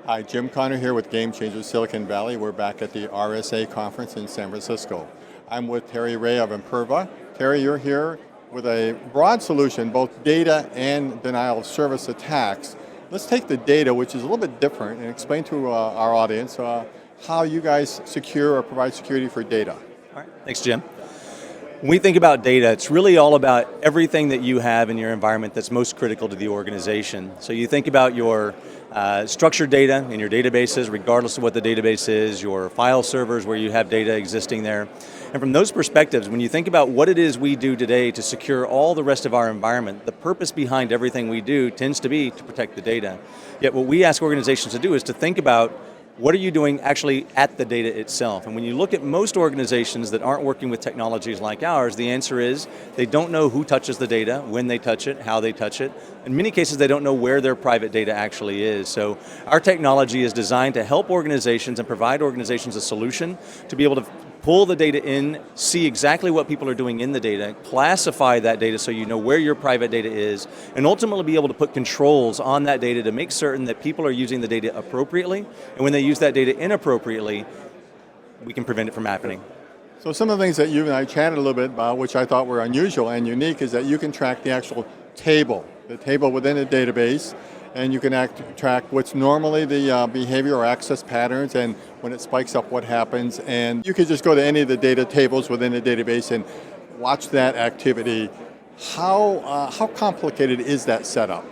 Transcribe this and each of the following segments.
Hi, Jim Connor here with Game Changers Silicon Valley. We're back at the RSA conference in San Francisco. I'm with Terry Ray of Imperva. Terry, you're here with a broad solution, both data and denial of service attacks. Let's take the data, which is a little bit different, and explain to our audience how you guys secure or provide security for data. All right, thanks, Jim. When we think about data, it's really all about everything that you have in your environment that's most critical to the organization. So you think about your structured data in your databases, regardless of what the database is, your file servers where you have data existing there. And from those perspectives, when you think about what it is we do today to secure all the rest of our environment, the purpose behind everything we do tends to be to protect the data. Yet what we ask organizations to do is to think about what are you doing actually at the data itself? And when you look at most organizations that aren't working with technologies like ours, the answer is they don't know who touches the data, when they touch it, how they touch it. In many cases, they don't know where their private data actually is. So our technology is designed to help organizations and provide organizations a solution to be able to pull the data in, see exactly what people are doing in the data, classify that data so you know where your private data is, and ultimately be able to put controls on that data to make certain that people are using the data appropriately, and when they use that data inappropriately, we can prevent it from happening. So some of the things that you and I chatted a little bit about, which I thought were unusual and unique, is that you can track the actual table, the table within a database, and you can track what's normally the behavior or access patterns, and when it spikes up, what happens. And you could just go to any of the data tables within a database and watch that activity. How complicated is that setup?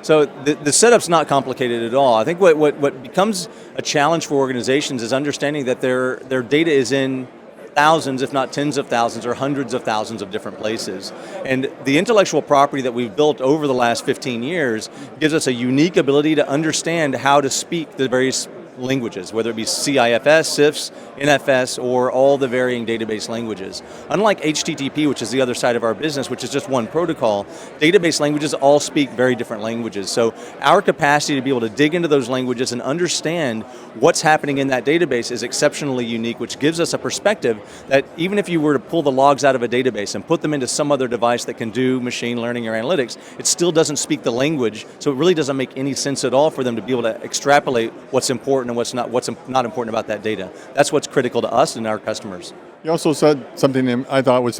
So the setup's not complicated at all. I think what becomes a challenge for organizations is understanding that their data is in thousands, if not tens of thousands or hundreds of thousands of different places. And the intellectual property that we've built over the last 15 years gives us a unique ability to understand how to speak the various languages, whether it be CIFS, CIFS, NFS, or all the varying database languages. Unlike HTTP, which is the other side of our business, which is just one protocol, database languages all speak very different languages. So our capacity to be able to dig into those languages and understand what's happening in that database is exceptionally unique, which gives us a perspective that even if you were to pull the logs out of a database and put them into some other device that can do machine learning or analytics, it still doesn't speak the language, so it really doesn't make any sense at all for them to be able to extrapolate what's important and what's not important about that data. That's what's critical to us and our customers. You also said something that I thought was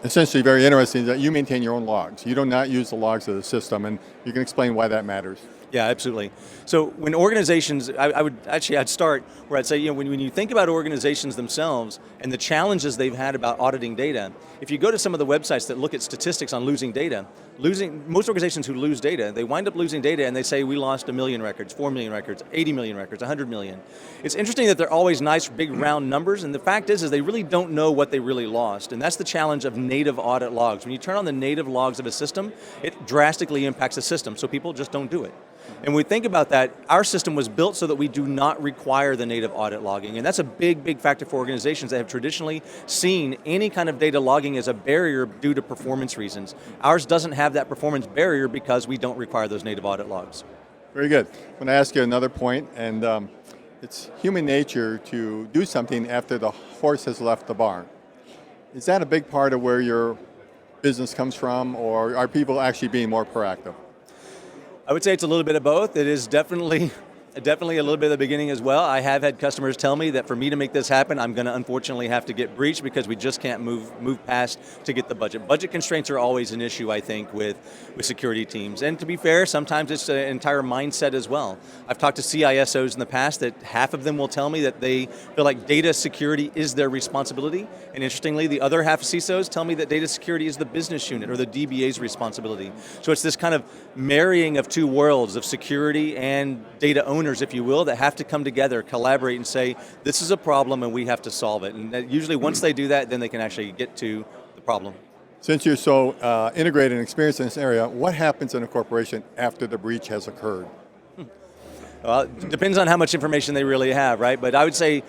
essentially very interesting, that you maintain your own logs. You do not use the logs of the system, and you can explain why that matters. Yeah, absolutely. So when organizations, I'd start where I'd say, when you think about organizations themselves and the challenges they've had about auditing data, if you go to some of the websites that look at statistics on losing data, most organizations who lose data, they wind up losing data and they say we lost 1 million records, 4 million records, 80 million records, 100 million. It's interesting that they're always nice, big, round numbers, and the fact is they really don't know what they really lost, and that's the challenge of native audit logs. When you turn on the native logs of a system, it drastically impacts the system, so people just don't do it. And when we think about that, our system was built so that we do not require the native audit logging, and that's a big, big factor for organizations that have traditionally seen any kind of data logging as a barrier due to performance reasons. Ours doesn't have that performance barrier because we don't require those native audit logs. Very good. I'm going to ask you another point, and it's human nature to do something after the horse has left the barn. Is that a big part of where your business comes from, or are people actually being more proactive? I would say it's a little bit of both. It is definitely a little bit of the beginning as well. I have had customers tell me that for me to make this happen, I'm going to unfortunately have to get breached because we just can't move past to get the budget. Budget constraints are always an issue, I think, with security teams. And to be fair, sometimes it's an entire mindset as well. I've talked to CISOs in the past that half of them will tell me that they feel like data security is their responsibility. And interestingly, the other half of CISOs tell me that data security is the business unit or the DBA's responsibility. So it's this kind of marrying of two worlds of security and data owners, if you will, that have to come together, collaborate, and say, this is a problem and we have to solve it. And usually once they do that, then they can actually get to the problem. Since you're so integrated and experienced in this area, what happens in a corporation after the breach has occurred? Well, it depends on how much information they really have, right? But I would say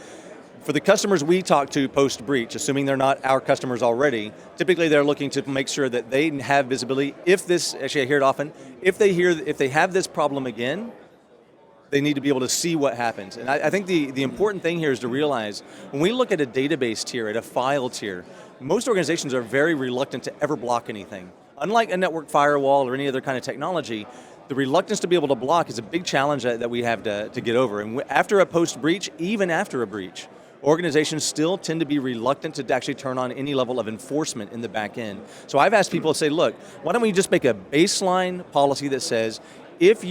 for the customers we talk to post-breach, assuming they're not our customers already, typically they're looking to make sure that they have visibility. Actually I hear it often, if they have this problem again, they need to be able to see what happens. And I think the important thing here is to realize, when we look at a database tier, at a file tier, most organizations are very reluctant to ever block anything. Unlike a network firewall or any other kind of technology, the reluctance to be able to block is a big challenge that we have to get over. And after a post-breach, even after a breach, organizations still tend to be reluctant to actually turn on any level of enforcement in the back end. So I've asked people to say, look, why don't we just make a baseline policy that says, if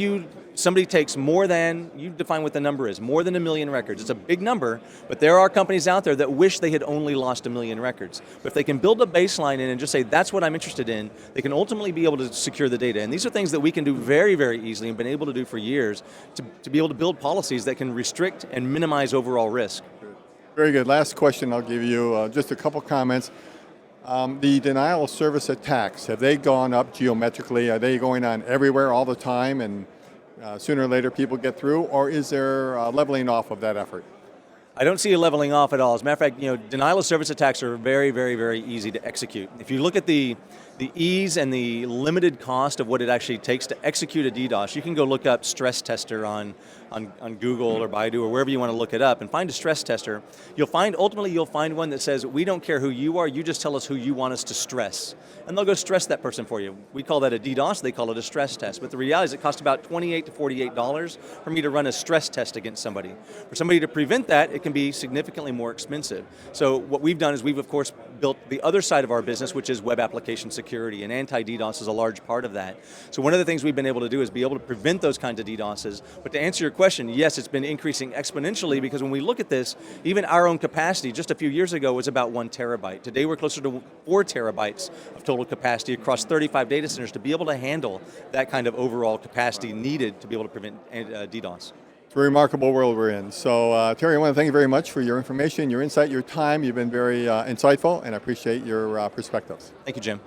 somebody takes more than, you define what the number is, more than 1 million records. It's a big number, but there are companies out there that wish they had only lost 1 million records. But if they can build a baseline in and just say, that's what I'm interested in, they can ultimately be able to secure the data. And these are things that we can do very, very easily and been able to do for years to be able to build policies that can restrict and minimize overall risk. Very good. Last question I'll give you, just a couple comments. The denial of service attacks, have they gone up geometrically? Are they going on everywhere all the time and sooner or later people get through, or is there leveling off of that effort? I don't see a leveling off at all. As a matter of fact, denial of service attacks are very, very, very easy to execute. If you look at the ease and the limited cost of what it actually takes to execute a DDoS, you can go look up stress tester on Google or Baidu or wherever you want to look it up and find a stress tester. Ultimately you'll find one that says, we don't care who you are, you just tell us who you want us to stress. And they'll go stress that person for you. We call that a DDoS, they call it a stress test. But the reality is it costs about $28 to $48 for me to run a stress test against somebody. For somebody to prevent that, it can be significantly more expensive. So what we've done is we've of course built the other side of our business, which is web application security, and anti-DDoS is a large part of that. So one of the things we've been able to do is be able to prevent those kinds of DDoSes. But to answer your question, yes, it's been increasing exponentially because when we look at this, even our own capacity just a few years ago was about 1 terabyte. Today we're closer to 4 terabytes of total capacity across 35 data centers to be able to handle that kind of overall capacity needed to be able to prevent DDoS. It's a remarkable world we're in. So Terry, I want to thank you very much for your information, your insight, your time. You've been very insightful, and I appreciate your perspectives. Thank you, Jim.